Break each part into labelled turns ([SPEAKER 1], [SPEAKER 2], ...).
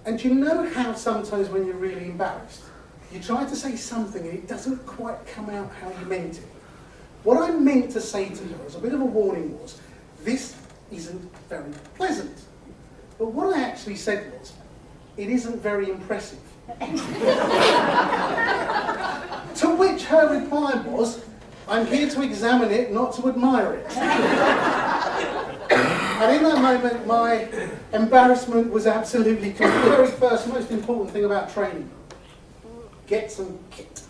[SPEAKER 1] And you know how sometimes when you're really embarrassed, you try to say something and it doesn't quite come out how you meant it. What I meant to say to her as a bit of a warning was, this isn't very pleasant. But what I actually said was, it isn't very impressive. To which her reply was, I'm here to examine it, not to admire it. And in that moment, my embarrassment was absolutely clear. The very first, most important thing about training, get some kit.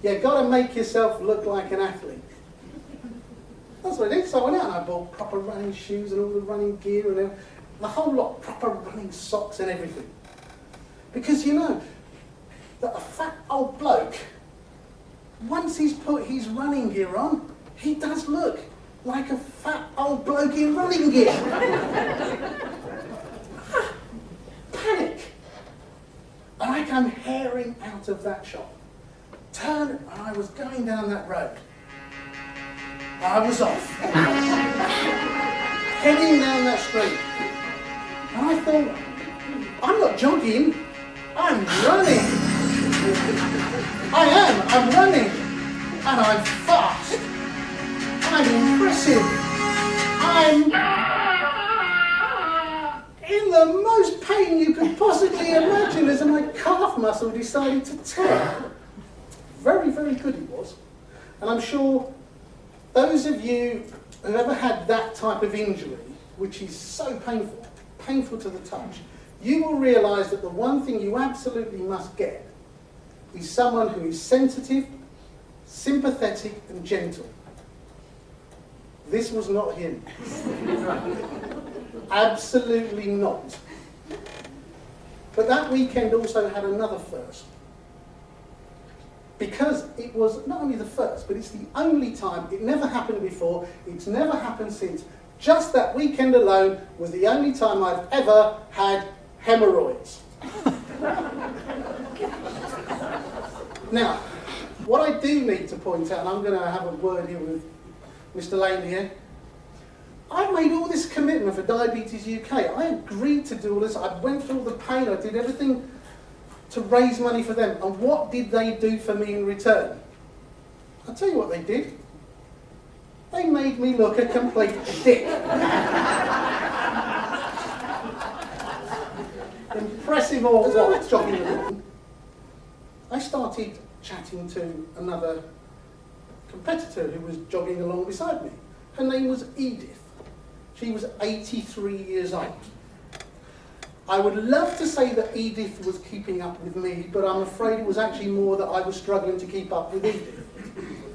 [SPEAKER 1] You've got to make yourself look like an athlete. That's what I did. So I went out and I bought proper running shoes and all the running gear and the whole lot, proper running socks and everything. Because you know that a fat old bloke, once he's put his running gear on, he does look like a fat old bloke in running gear. Panic. And I come herring out of that shop. Turned and I was going down that road. I was off. Heading down that street. And I thought, I'm not jogging, I'm running. I'm running. And I'm fast. I'm impressive. I'm in the most pain you could possibly imagine as my calf muscle decided to tear. Very, very good it was. And I'm sure those of you who've ever had that type of injury, which is so painful, painful to the touch, you will realise that the one thing you absolutely must get is someone who is sensitive, sympathetic and gentle. This was not him. Absolutely not. But that weekend also had another first. Because it was not only the first, but it's the only time, it never happened before, it's never happened since. Just that weekend alone was the only time I've ever had hemorrhoids. Now, what I do need to point out, and I'm going to have a word here with Mr. Lane here, I made all this commitment for Diabetes UK. I agreed to do all this. I went through all the pain. I did everything to raise money for them. And what did they do for me in return? I'll tell you what they did. They made me look a complete dick. Impressive or what, jogging along. I started chatting to another competitor who was jogging along beside me. Her name was Edith. She was 83 years old. I would love to say that Edith was keeping up with me, but I'm afraid it was actually more that I was struggling to keep up with Edith.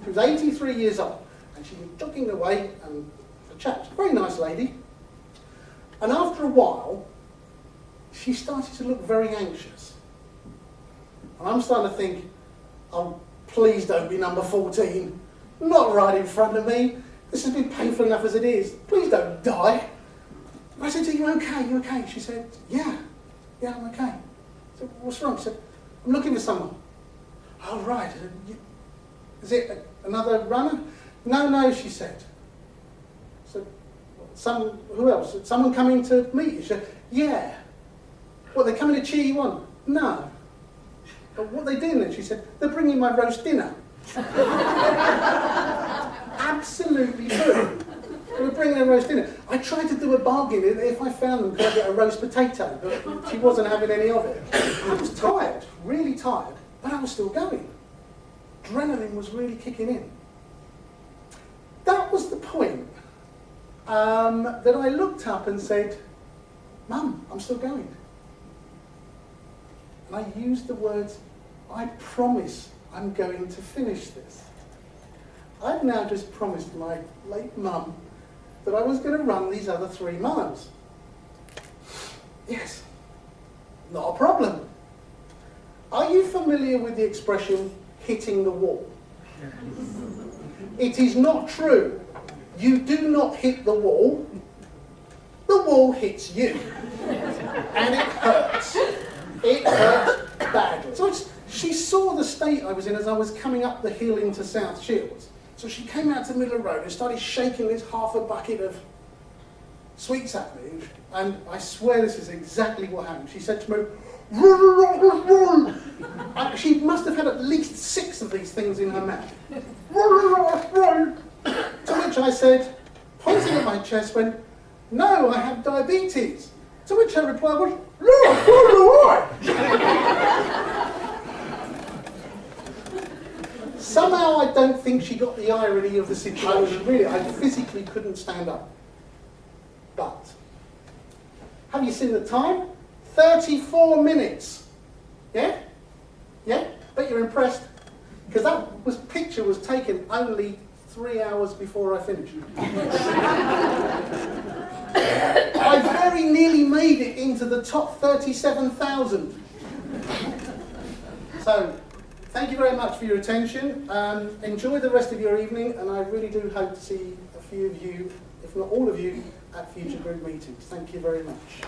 [SPEAKER 1] She was 83 years old, and she was jogging away and a chat. Very nice lady. And after a while, she started to look very anxious. And I'm starting to think, oh, please don't be number 14. Not right in front of me. This has been painful enough as it is. Please don't die. I said, are you okay? You okay? She said, yeah, I'm okay. I said, what's wrong? She said, I'm looking for someone. Oh, right. Is it another runner? No, she said. So, who else? Someone coming to meet you? She said, yeah. What, they're coming to cheer you on? No. But what are they doing then? She said, they're bringing my roast dinner. Absolutely true. They were bringing a roast dinner. I tried to do a bargain. If I found them, could I get a roast potato? But she wasn't having any of it. I was tired, really tired, but I was still going. Adrenaline was really kicking in. That was the point that I looked up and said, Mum, I'm still going. And I used the words, I promise I'm going to finish this. I've now just promised my late mum that I was going to run these other 3 miles. Yes, not a problem. Are you familiar with the expression, hitting the wall? It is not true. You do not hit the wall hits you. And it hurts. It hurts badly. So she saw the state I was in as I was coming up the hill into South Shields. So she came out to the middle of the road and started shaking this half a bucket of sweets at me, and I swear this is exactly what happened. She said to me, "Run!" She must have had at least 6 of these things in her mouth. "Run!" To which I said, pointing at my chest, went, "No, I have diabetes." To which her reply was, Somehow I don't think she got the irony of the situation. Really, I physically couldn't stand up. But, have you seen the time? 34 minutes. Yeah? Yeah? Bet you're impressed. Because that picture was taken only 3 hours before I finished. I very nearly made it into the top 37,000. So, thank you very much for your attention. Enjoy the rest of your evening, and I really do hope to see a few of you, if not all of you, at future group meetings. Thank you very much.